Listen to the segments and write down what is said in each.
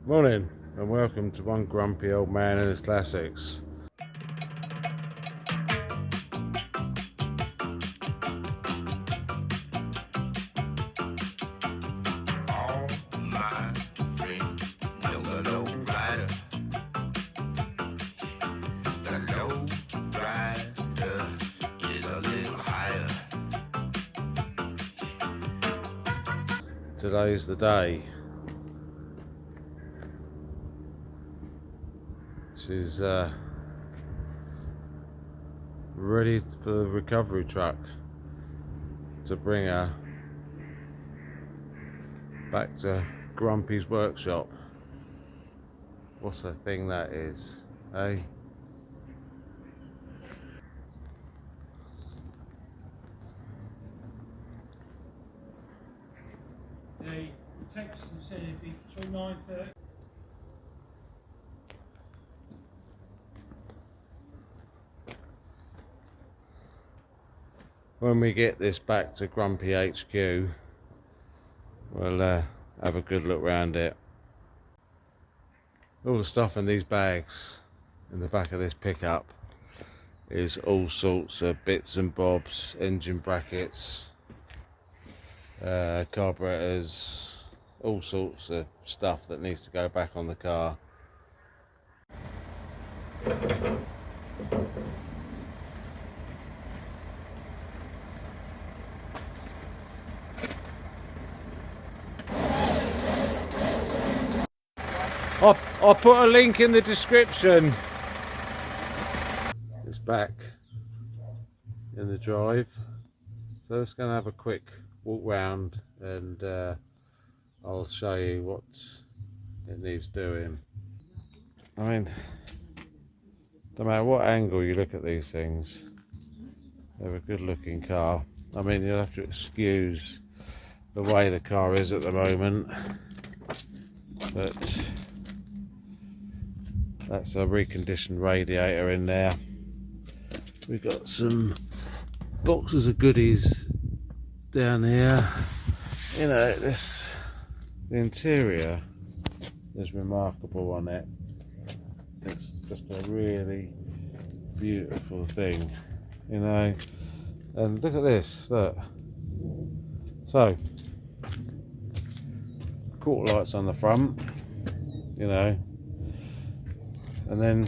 Morning and welcome to One Grumpy Old Man and His Classics. All my friends know the low rider. The low rider is a little higher. Today's the day. She's ready for the recovery truck to bring her back to Grumpy's workshop. What's the thing that is, eh? The text said it'd be between 9:30. When we get this back to Grumpy HQ, we'll have a good look round it. All the stuff in these bags in the back of this pickup is all sorts of bits and bobs, engine brackets, carburetors, all sorts of stuff that needs to go back on the car. I'll put a link in the description. It's back in the drive, so let's go and have a quick walk round and I'll show you what it needs doing. I mean, no matter what angle you look at these things, they're a good looking car. I mean, you'll have to excuse the way the car is at the moment, but that's a reconditioned radiator in there. We've got some boxes of goodies down here. You know, the interior is remarkable on it. It's just a really beautiful thing, you know. And look at this, look. So, quarter lights on the front, you know, and then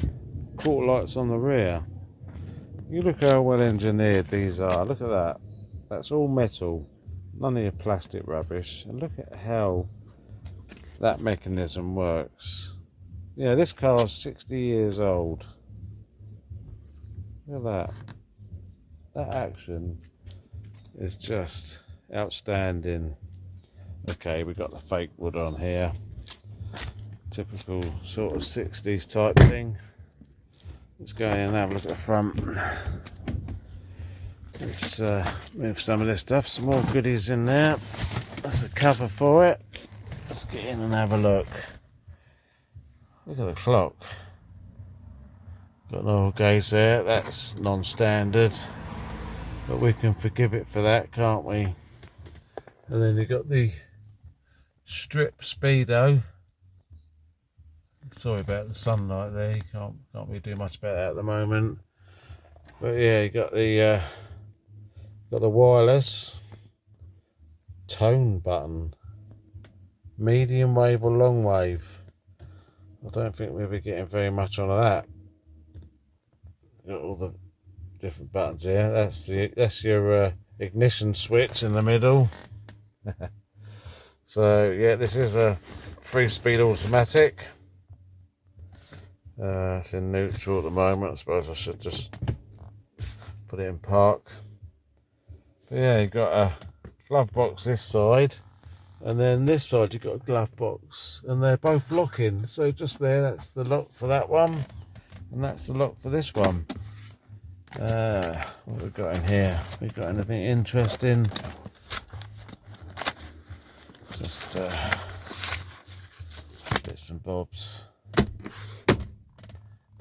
quarter lights on the rear. You look how well engineered these are. Look at that. That's all metal, none of your plastic rubbish. And look at how that mechanism works. You know, this car's 60 years old. Look at that. That action is just outstanding. Okay, we got the fake wood on here. Typical sort of 60s type thing. Let's go in and have a look at the front. Let's move some of this stuff. Some more goodies in there. That's a cover for it. Let's get in and have a look. Look at the clock. Got an oil gauge there. That's non-standard, but we can forgive it for that, can't we? And then you've got the strip speedo. Sorry about the sunlight there. You can't really do much about that at the moment. But yeah, you got the wireless tone button, medium wave or long wave. I don't think we'll be getting very much on that. Got all the different buttons here. That's your ignition switch in the middle. So yeah, this is a 3-speed automatic. It's in neutral at the moment. I suppose I should just put it in park. But yeah, you've got a glove box this side, and then this side you've got a glove box, and they're both locking. So just there, that's the lock for that one, and that's the lock for this one. What have we got in here? We got anything interesting? Just bits and bobs.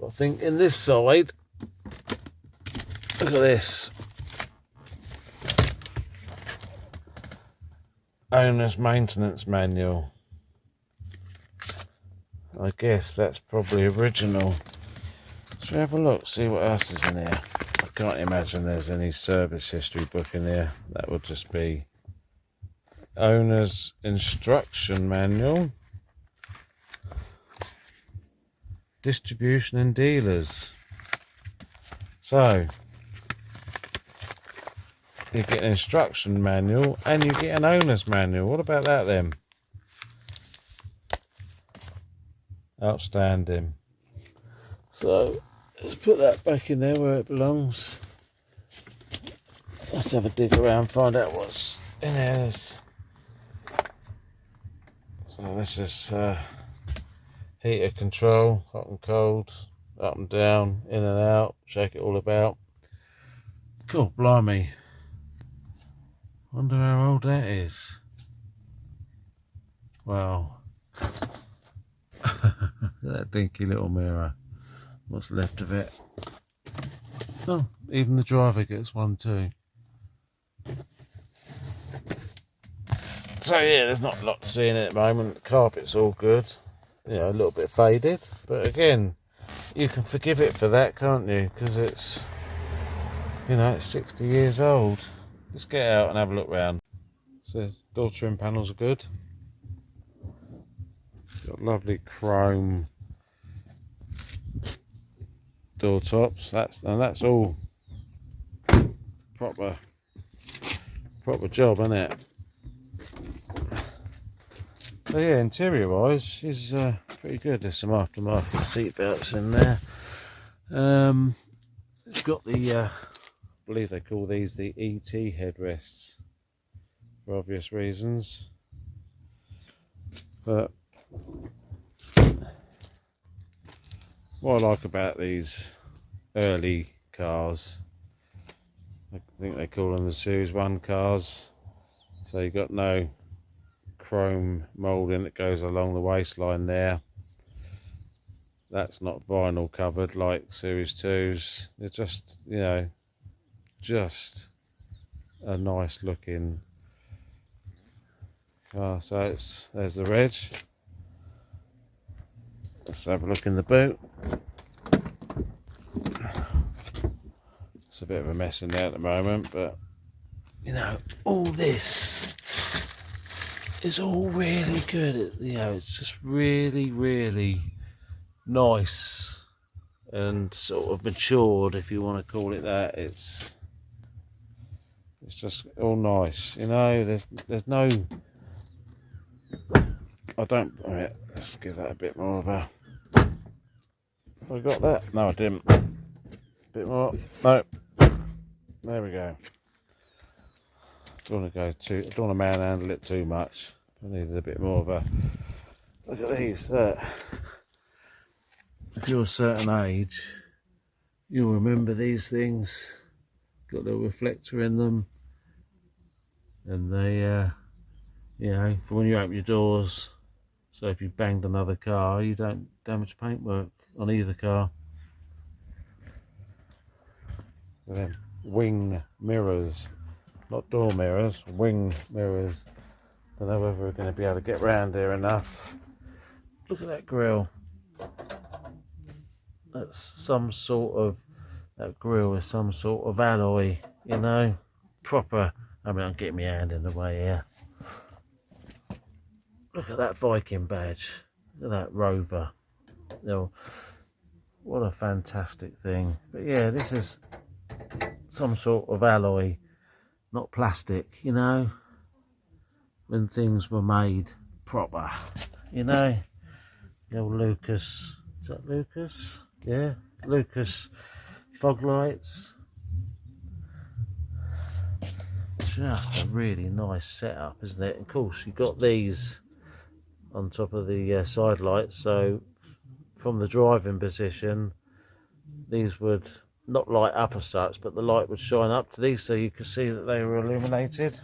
But I think in this side, look at this. Owner's maintenance manual. I guess that's probably original. Let's have a look, see what else is in here. I can't imagine there's any service history book in here. That would just be owner's instruction manual. Distribution and dealers. So you get an instruction manual and you get an owner's manual. What about that then? Outstanding. So let's put that back in there where it belongs. Let's have a dig around, find out what's in there. So this is heater control, hot and cold, up and down, in and out, shake it all about. Cool, blimey. Wonder how old that is. Wow. That dinky little mirror. What's left of it? Oh, even the driver gets one too. So yeah, there's not a lot to see in it at the moment. The carpet's all good. You know, a little bit faded. But again, you can forgive it for that, can't you? Because it's, you know, it's 60 years old. Let's get out and have a look round. So door trim panels are good. Got lovely chrome door tops. That's all proper job, isn't it? So yeah, interior wise, she's pretty good. There's some aftermarket seat belts in there. It's got the I believe they call these the ET headrests for obvious reasons, but what I like about these early cars, I think they call them the Series 1 cars, so you've got no chrome moulding that goes along the waistline there. That's not vinyl covered like Series 2s. They're just, you know, just a nice looking car. So there's the reg. Let's have a look in the boot. It's a bit of a mess in there at the moment, but you know, all this is all really good. You know, it's just really nice and sort of matured, if you want to call it that. It's just all nice, you know. There's no, I don't, all right, let's give that a bit more of a, I got that? No, I didn't. Bit more. No. There we go. Don't want to go too, don't want to manhandle it too much. I needed a bit more of a, look at these. If you're a certain age, you'll remember these things. Got a little reflector in them, and they, you know, for when you open your doors. So if you banged another car, you don't damage paintwork on either car. And then wing mirrors, not door mirrors, wing mirrors. Don't know whether we're going to be able to get round here enough. Look at that grille. That's some sort of, that grille is some sort of alloy, you know, proper. I mean, I'm getting my hand in the way here. Look at that Viking badge. Look at that Rover. You know, what a fantastic thing. But yeah, this is some sort of alloy, not plastic, you know, when things were made proper, you know. The old Lucas, is that Lucas? Yeah, Lucas fog lights. Just a really nice setup, isn't it? Of course, you've got these on top of the side lights, so from the driving position, these would not light up as such, but the light would shine up to these so you could see that they were illuminated.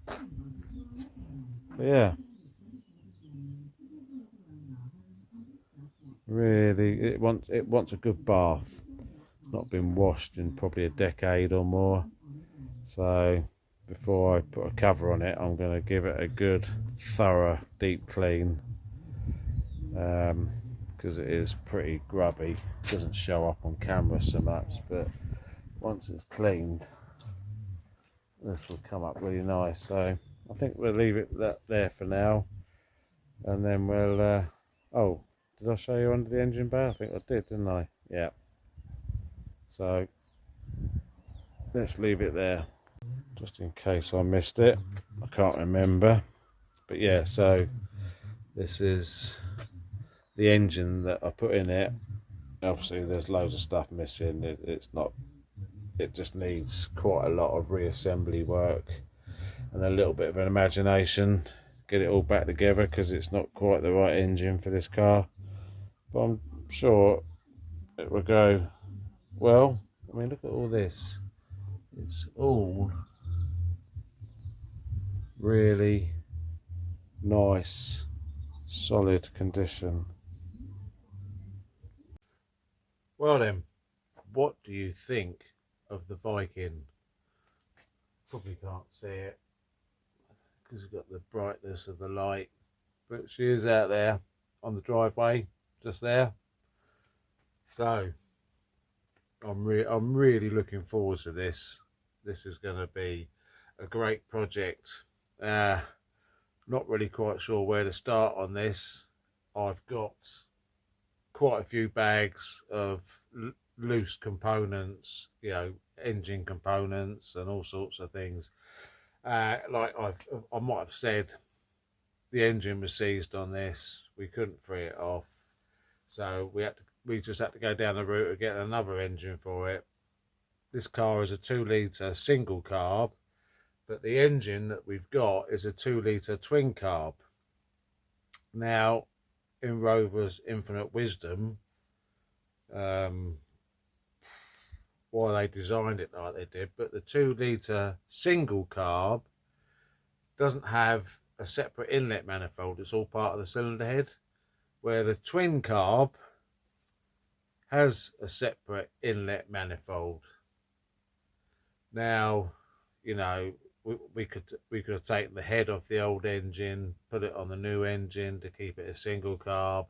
But yeah, really, it wants a good bath. Not been washed in probably a decade or more, so before I put a cover on it, I'm going to give it a good thorough deep clean. because it is pretty grubby. It doesn't show up on camera so much, but once it's cleaned, this will come up really nice. So I think we'll leave it there for now, and then we'll oh, did I show you under the engine bay? I think I did, didn't I? Yeah. So let's leave it there just in case I missed it. I can't remember, but yeah, so this is the engine that I put in it. Obviously there's loads of stuff missing. It just needs quite a lot of reassembly work and a little bit of an imagination, get it all back together, because it's not quite the right engine for this car, but I'm sure it will go well. I mean, look at all this, it's all really nice, solid condition. Well then, what do you think of the Viking? Probably can't see it because we've got the brightness of the light, but she is out there on the driveway, just there. So I'm really looking forward to this. This is going to be a great project. Not really quite sure where to start on this. I've got quite a few bags of loose components, you know, engine components and all sorts of things. Like I might have said, the engine was seized on this. We couldn't free it off, so we just had to go down the route of getting another engine for it. This car is a 2-litre single carb, but the engine that we've got is a 2-litre twin carb. Now, in Rover's infinite wisdom, why they designed it like they did, but the 2-litre single carb doesn't have a separate inlet manifold. It's all part of the cylinder head, where the twin carb has a separate inlet manifold. Now, you know, we could have taken the head off the old engine, put it on the new engine to keep it a single carb.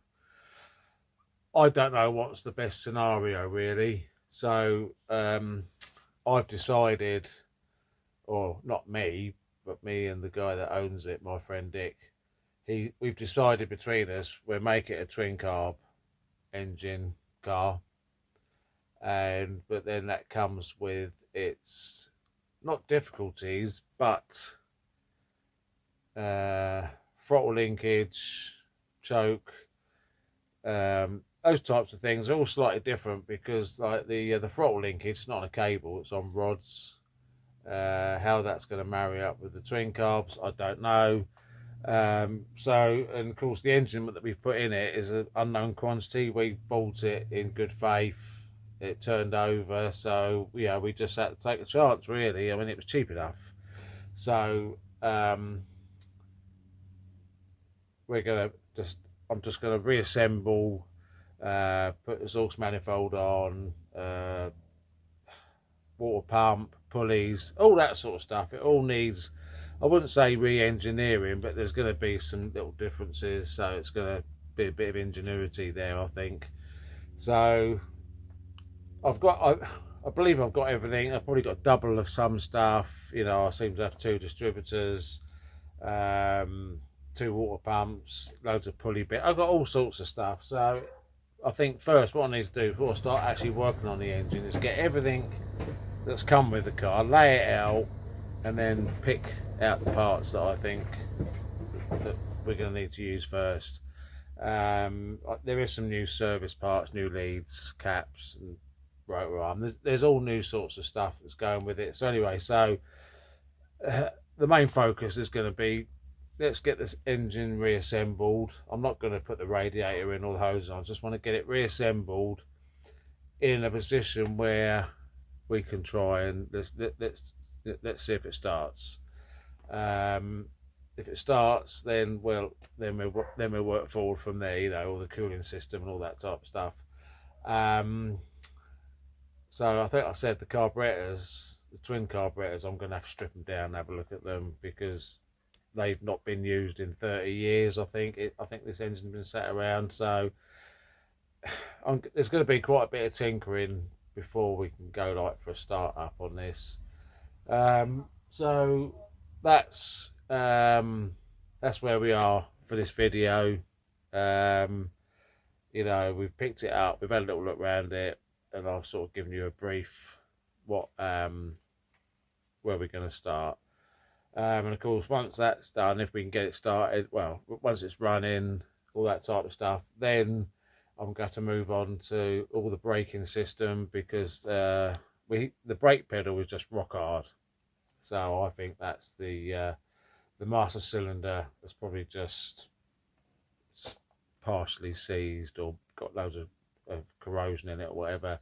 I don't know what's the best scenario really. So I've decided, or not me, but me and the guy that owns it, my friend Dick, we've decided between us we'll make it a twin carb engine car, but then that comes with its not difficulties, but throttle linkage, choke, those types of things are all slightly different, because like the throttle linkage is not on a cable, it's on rods. How that's going to marry up with the twin carbs, I don't know. So, and of course the engine that we've put in it is an unknown quantity. We bought it in good faith, it turned over, so yeah, we just had to take a chance really. I mean, it was cheap enough. So we're gonna I'm just gonna reassemble, put the exhaust manifold on, water pump, pulleys, all that sort of stuff. It all needs, I wouldn't say re-engineering, but there's going to be some little differences, so it's going to be a bit of ingenuity there, I think. So I believe I've got everything. I've probably got double of some stuff, you know. I seem to have 2 distributors, 2 water pumps, loads of pulley bit. I've got all sorts of stuff. So I think first what I need to do before I start actually working on the engine is get everything that's come with the car, lay it out, and then pick out the parts that I think that we're going to need to use first. There is some new service parts, new leads, caps, and rotor arm. There's all new sorts of stuff that's going with it. So anyway, so the main focus is going to be, let's get this engine reassembled. I'm not going to put the radiator in or the hose on. I just want to get it reassembled in a position where we can try and let's see if it starts. If it starts, then we'll work forward from there. You know, all the cooling system and all that type of stuff. So I think I said the carburetors, the twin carburetors, I'm going to have to strip them down and have a look at them, because they've not been used in 30 years. I think this engine's been sat around, so there's going to be quite a bit of tinkering before we can go like for a start up on this. So that's where we are for this video. You know, we've picked it up, we've had a little look around it, and I've sort of given you a brief where we're going to start. And of course, once that's done, if we can get it started, well, once it's running, all that type of stuff, then I'm going to move on to all the braking system, because the brake pedal was just rock hard. So I think that's the master cylinder that's probably just partially seized or got loads of corrosion in it or whatever.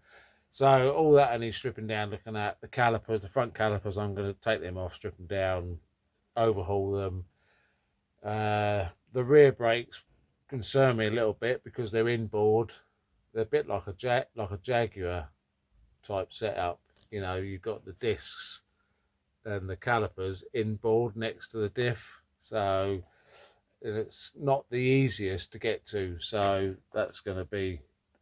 So all that I need stripping down, looking at the calipers, the front calipers, I'm going to take them off, strip them down, overhaul them. The rear brakes concern me a little bit because they're inboard. They're a bit like a Jaguar type setup. You know, you've got the discs and the calipers inboard next to the diff, so it's not the easiest to get to. So that's going to be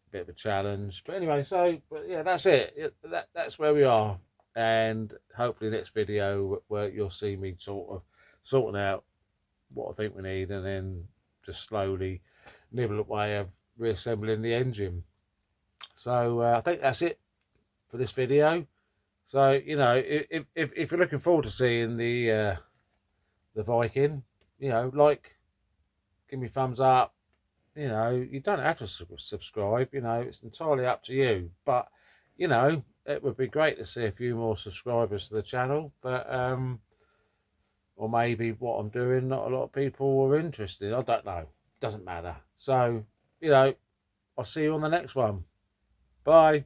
a bit of a challenge. But anyway, but yeah, that's it. That's where we are, and hopefully next video where you'll see me sort of sorting out what I think we need, and then just slowly nibble away of reassembling the engine. So I think that's it for this video. So, you know, if you're looking forward to seeing the Viking, you know, give me a thumbs up. You know, you don't have to subscribe. You know, it's entirely up to you. But, you know, it would be great to see a few more subscribers to the channel. But or maybe what I'm doing, not a lot of people are interested. I don't know. Doesn't matter. So, you know, I'll see you on the next one. Bye.